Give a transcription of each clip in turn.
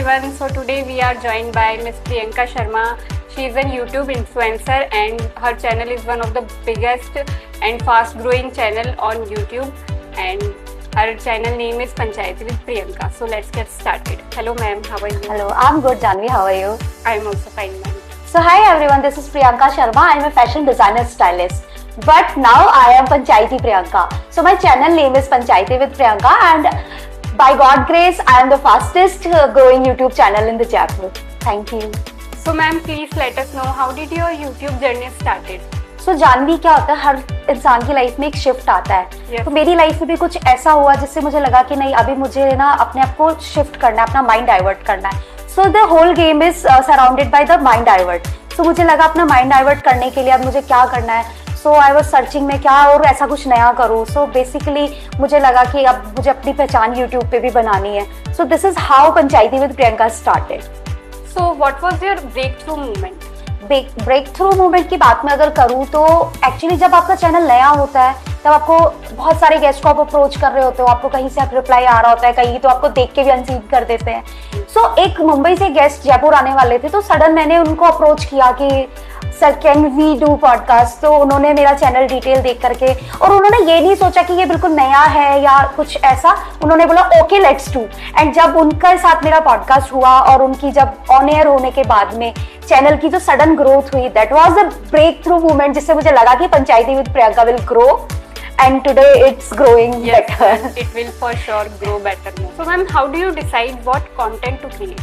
everyone. So today we are joined by Miss Priyanka Sharma. She is a YouTube influencer and her channel is one of the biggest and fast growing channel on YouTube, and her channel name is Panchayati with Priyanka. So let's get started. Hello ma'am, how are you? Hello, I'm good, Janvi. How are you? I am also fine ma'am. So hi everyone, this is Priyanka Sharma. I'm a fashion designer stylist. But now I am Panchayati Priyanka. So my channel name is Panchayati with Priyanka, and by God grace, I am the fastest growing YouTube channel in the Jaipur. Thank you. So ma'am, please let us know how did your YouTube journey started? So Janvi क्या होता है, हर इंसान की life में एक shift आता है. Yes. तो मेरी लाइफ में भी कुछ ऐसा हुआ जिससे मुझे लगा कि नहीं, अभी मुझे ना अपने आप को शिफ्ट करना है, अपना माइंड डाइवर्ट करना है. So the whole game is surrounded by the mind divert. So मुझे लगा अपना माइंड डाइवर्ट करने के लिए अब मुझे क्या करना है. सो आई वॉज सर्चिंग में क्या और ऐसा कुछ नया करूँ. सो बेसिकली मुझे लगा कि अब मुझे अपनी पहचान यूट्यूब पे भी बनानी है. So this is how Panchayati with Priyanka started. So what was your breakthrough moment? Breakthrough movement की बात में अगर करूँ तो एक्चुअली जब आपका चैनल नया होता है तब आपको बहुत सारे गेस्ट को आप अप्रोच कर रहे होते हो, आपको कहीं से रिप्लाई आ रहा होता है, कहीं तो आपको देख के भी अनसीव कर देते हैं. सो एक मुंबई से गेस्ट जयपुर आने वाले थे, तो सडन मैंने उनको अप्रोच किया कि sir can we do podcast. तो उन्होंने मेरा चैनल डिटेल देख करके, और उन्होंने ये नहीं सोचा कि ये बिल्कुल नया है या कुछ ऐसा, उन्होंने बोला ओके लेट्स डू. एंड जब उनके साथ मेरा पॉडकास्ट हुआ और उनकी जब ऑन एयर होने के बाद में चैनल की जो सडन ग्रोथ हुई, that was the breakthrough movement जिससे मुझे लगा कि Panchayati with Priyanka will grow, and today it's growing better. It will for sure grow better more. So ma'am, how do you decide what content to create?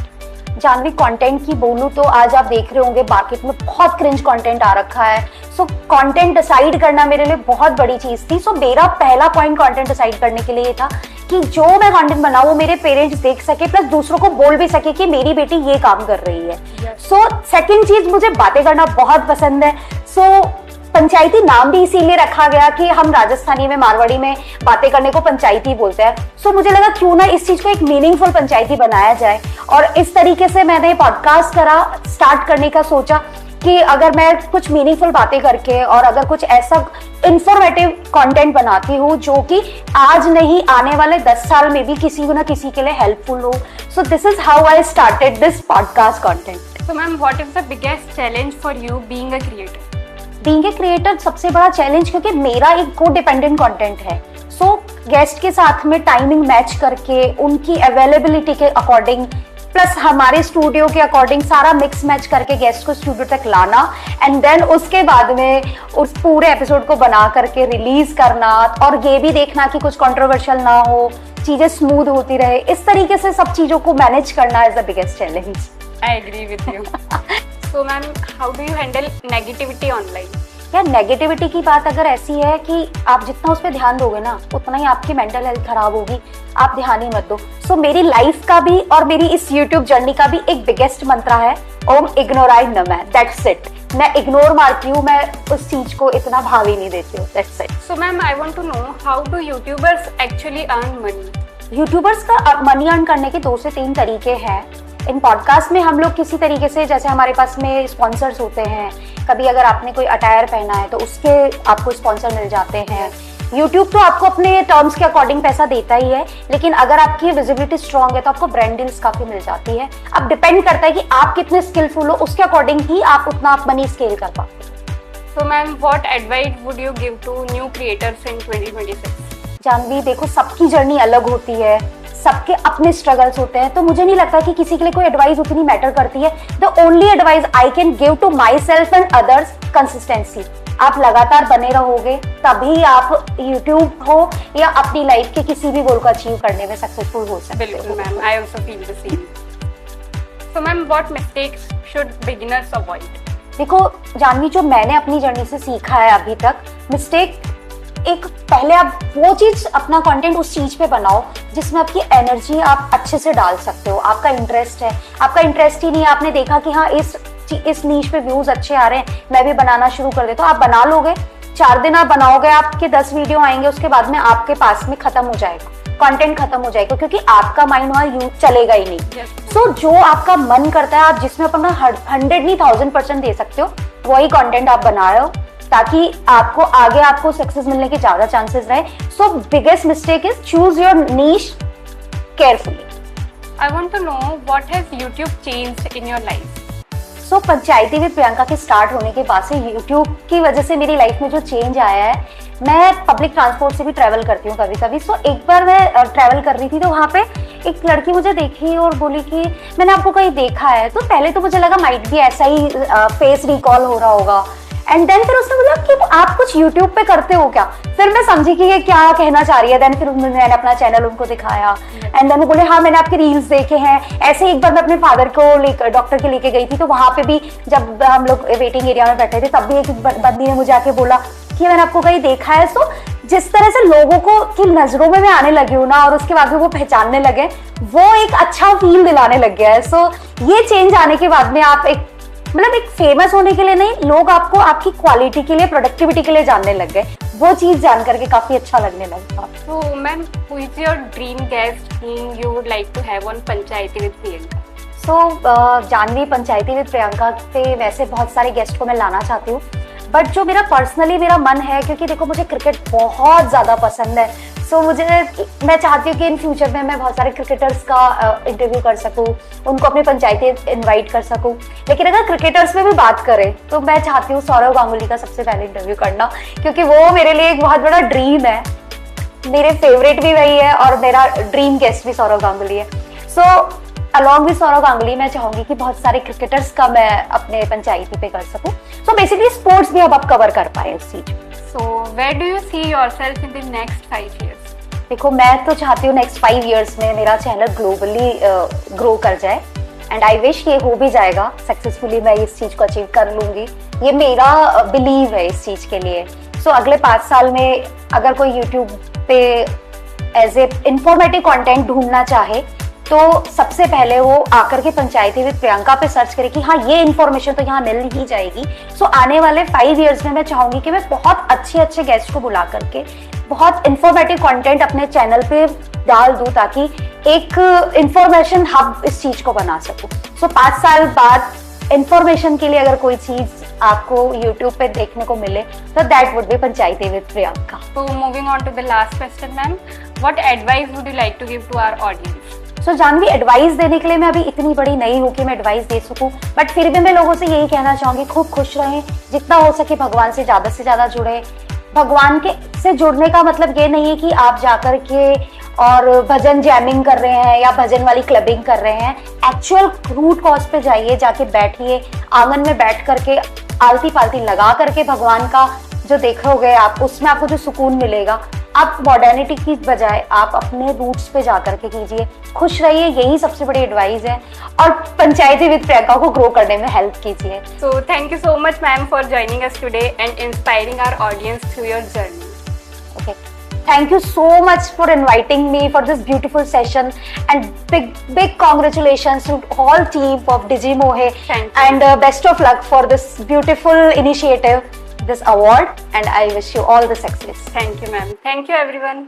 Janvi, content की बोलूँ तो आज आप देख रहे होंगे मार्केट में बहुत क्रिंज कंटेंट आ रखा है. सो कंटेंट डिसाइड करना मेरे लिए बहुत बड़ी चीज थी. सो मेरा पहला पॉइंट कंटेंट डिसाइड करने के लिए ये था कि जो मैं कंटेंट बनाऊँ वो मेरे पेरेंट्स देख सके, प्लस दूसरों को बोल भी सके कि मेरी बेटी ये काम कर रही है. सो सेकंड चीज, मुझे बातें करना बहुत पसंद है. सो पंचायती नाम भी इसीलिए रखा गया कि हम राजस्थानी में, मारवाड़ी में बातें करने को पंचायती बोलते हैं. सो मुझे लगा क्यों ना इस चीज को एक मीनिंगफुल पंचायती बनाया जाए, और इस तरीके से मैंने पॉडकास्ट करा. स्टार्ट करने का सोचा कि अगर मैं कुछ मीनिंगफुल बातें करके और अगर कुछ ऐसा इंफॉर्मेटिव कंटेंट बनाती हूँ जो कि आज नहीं आने वाले 10 साल में भी किसी ना किसी के लिए हेल्पफुल हो. सो this is how I started this podcast content. So ma'am, what is the biggest challenge for you being a creator? Being a creator सबसे बड़ा चैलेंज, क्योंकि मेरा एक को डिपेंडेंट कंटेंट है. सो गेस्ट के साथ में टाइमिंग मैच करके उनकी अवेलेबिलिटी के अकॉर्डिंग प्लस हमारे स्टूडियो के अकॉर्डिंग सारा मिक्स मैच करके गेस्ट को स्टूडियो तक लाना, एंड देन उसके बाद में उस पूरे एपिसोड को बना करके रिलीज करना, और ये भी देखना कि कुछ कंट्रोवर्शियल ना हो, चीजें स्मूथ होती रहे. इस तरीके से सब चीजों को मैनेज करना is the biggest challenge. I agree with you. So ma'am, how do you handle negativity online? यार, नेगेटिविटी की बात अगर ऐसी है कि आप जितना उस पर ध्यान दोगे ना उतना ही आपकी मेंटल हेल्थ खराब होगी. आप ध्यान ही मत दो. सो मेरी लाइफ का भी और मेरी इस यूट्यूब जर्नी का भी एक बिगेस्ट मंत्रा है, ओम इग्नोराई न मैं. That's it. मैं इग्नोर मारती हूँ, मैं उस चीज को इतना भाव ही नहीं देती हूँ. That's it. So ma'am, I want to know how do YouTubers actually earn money? YouTubers का मनी अर्न करने के 2 से 3 तरीके हैं. इन पॉडकास्ट में हम लोग किसी तरीके से, जैसे हमारे पास में स्पॉन्सर्स होते हैं, कभी अगर आपने कोई अटायर पहना है तो उसके आपको स्पॉन्सर मिल जाते हैं. यूट्यूब तो आपको अपने टर्म्स के अकॉर्डिंग पैसा देता ही है, लेकिन अगर आपकी विजिबिलिटी स्ट्रांग है तो आपको ब्रांड डील्स काफी मिल जाती है. अब डिपेंड करता है कि आप कितने स्किलफुल हो, उसके अकॉर्डिंग ही आप उतना आप मनी स्केल कर पाते. So ma'am, what advice would you give to new creators in 2026? Janvi, देखो सबकी जर्नी अलग होती है, सबके अपने स्ट्रगल्स होते हैं, तो मुझे नहीं लगता कि किसी के लिए कोई एडवाइस उतनी मैटर करती है. The only advice I can give to myself and others, consistency. आप लगातार बने रहोगे तभी आप यूट्यूब हो या अपनी लाइफ के किसी भी गोल को अचीव करने में सक्सेसफुल हो सकते हो. बिल्कुल ma'am, I also feel the same. So ma'am, what mistakes should beginners avoid? देखो जानवी, जो मैंने अपनी जर्नी से सीखा है अभी तक, मिस्टेक एक, पहले आप वो चीज, अपना कंटेंट उस चीज पे बनाओ जिसमें आपकी एनर्जी आप अच्छे से डाल सकते हो. आपका इंटरेस्ट है, आपका इंटरेस्ट ही नहीं है, आपने देखा कि हाँ इस नीश पे व्यूज अच्छे आ रहे हैं, मैं भी बनाना शुरू कर देता हूँ. आप बना लोगे, 4 दिन आप बनाओगे, आपके 10 वीडियो आएंगे, उसके बाद में आपके पास में खत्म हो जाएगा, कंटेंट खत्म हो जाएगा, क्योंकि आपका माइंड वहाँ यूज चलेगा ही नहीं. सो जो आपका मन करता है, आप जिसमें अपना 100 नहीं 1000% दे सकते हो, वही कंटेंट आप बना रहे हो, ताकि आपको आगे आपको सक्सेस मिलने के ज्यादा चांसेस रहे. So biggest mistake is choose your niche carefully. I want to know what has YouTube changed in your life? So Panchayati with Priyanka के स्टार्ट होने के बाद से यूट्यूब की वजह से मेरी लाइफ में जो चेंज आया है, मैं पब्लिक ट्रांसपोर्ट से भी ट्रैवल करती हूँ कभी कभी। सो एक बार मैं ट्रैवल कर रही थी तो वहाँ पे एक लड़की मुझे देखी और बोली कि मैंने आपको कहीं देखा है। तो पहले तो मुझे लगा माइट भी ऐसा ही फेस रिकॉल हो रहा होगा, एंड देन फिर उसने बोला कि आप कुछ यूट्यूब पे करते हो क्या। फिर मैं समझी कि ये क्या कहना चाह रही है। देन फिर मैंने अपना चैनल उनको दिखाया एंड देन वो बोले हाँ मैंने आपके रील्स देखे हैं। ऐसे ही एक बार मैं अपने फादर को डॉक्टर के लेके गई थी, तो वहां पे भी जब हम लोग वेटिंग एरिया में बैठे थे तब भी एक बंदी ने मुझे आके बोला कि मैंने आपको कहीं देखा है। सो जिस तरह से लोगों को की नजरों में मैं आने लगी हूँ ना, और उसके बाद में वो पहचानने लगे, वो एक अच्छा फील दिलाने लग गया है। सो ये चेंज आने के बाद में आप एक फेमस होने के लिए नहीं, लोग आपको आपकी क्वालिटी के लिए, प्रोडक्टिविटी के लिए जानने लग गए। वो चीज जान करके काफी अच्छा लगने लगा। So, ma'am, who is your dream guest whom you would like to have on Panchayati with Priyanka? So Janvi Panchayati with Priyanka पे वैसे बहुत सारे गेस्ट को मैं लाना चाहती हूँ, बट जो मेरा पर्सनली मेरा मन है, क्योंकि देखो मुझे क्रिकेट बहुत ज़्यादा पसंद है। सो मैं चाहती हूँ कि इन फ्यूचर में मैं बहुत सारे क्रिकेटर्स का इंटरव्यू कर सकूँ, उनको अपनी पंचायती इनवाइट कर सकूँ। लेकिन अगर क्रिकेटर्स में भी बात करें तो मैं चाहती हूँ सौरव गांगुली का सबसे पहले इंटरव्यू करना, क्योंकि वो मेरे लिए एक बहुत बड़ा ड्रीम है। मेरे फेवरेट भी वही है और मेरा ड्रीम गेस्ट भी सौरव गांगुली है। So along with Saurav Ganguly मैं चाहूंगी कि बहुत सारे क्रिकेटर्स का मैं अपने पंचायती पे कर सकूं। सो बेसिकली स्पोर्ट्स भी अब आप कवर कर पाए इस चीज। So, where do you see yourself in the next 5 years? देखो मैं तो चाहती हूँ नेक्स्ट 5 इयर्स में मेरा चैनल ग्लोबली ग्रो कर जाए, एंड आई विश ये हो भी जाएगा सक्सेसफुली। मैं इस चीज को अचीव कर लूंगी, ये मेरा बिलीव है इस चीज के लिए। सो अगले 5 साल में अगर कोई यूट्यूब पे एज ए इंफॉर्मेटिव कंटेंट ढूंढना चाहे तो सबसे पहले वो आकर के पंचायती विद प्रियंका पे सर्च करे कि हाँ ये इन्फॉर्मेशन तो यहाँ मिल ही जाएगी। सो आने वाले 5 इयर्स में मैं चाहूंगी कि मैं बहुत अच्छे गेस्ट को बुला करके बहुत इंफॉर्मेटिव कंटेंट अपने चैनल पे डाल दूं, ताकि एक इंफॉर्मेशन हब इस चीज को बना सकूं। सो 5 साल बाद इंफॉर्मेशन के लिए अगर कोई चीज आपको यूट्यूब पे देखने को मिले तो that would be Panchayati with Priyanka. So, moving on to the last question, ma'am. What advice would you like to give to our audience? So Janvi advice देने के लिए मैं अभी इतनी बड़ी नहीं हूँ कि मैं एडवाइस दे सकूं, बट फिर भी मैं लोगों से यही कहना चाहूंगी, खूब खुश रहें, जितना हो सके भगवान से ज्यादा जुड़े। भगवान के से जुड़ने का मतलब ये नहीं है कि आप जाकर के और भजन जैमिंग कर रहे हैं या भजन वाली क्लबिंग कर रहे हैं। एक्चुअल रूट कॉज पे जाइए, जाके बैठिए, आंगन में बैठ करके आलती पालती लगा करके भगवान का जो देखोगे आप, उसमें आपको जो सुकून मिलेगा, आप मॉडर्निटी की बजाय आप अपने रूट्स पे जाकर के कीजिए, खुश रहिए, यही सबसे बड़ी एडवाइस है। और पंचायती विद प्रियंका को ग्रो करने में हेल्प कीजिए। So, thank you so much, ma'am, for joining us today and inspiring our audience through your journey. Okay, thank you so much for inviting me for this beautiful session, and big congratulations to all team of Digimohe, Thank you. and best of luck for this beautiful initiative, this award, and I wish you all the success. Thank you, ma'am. Thank you, everyone.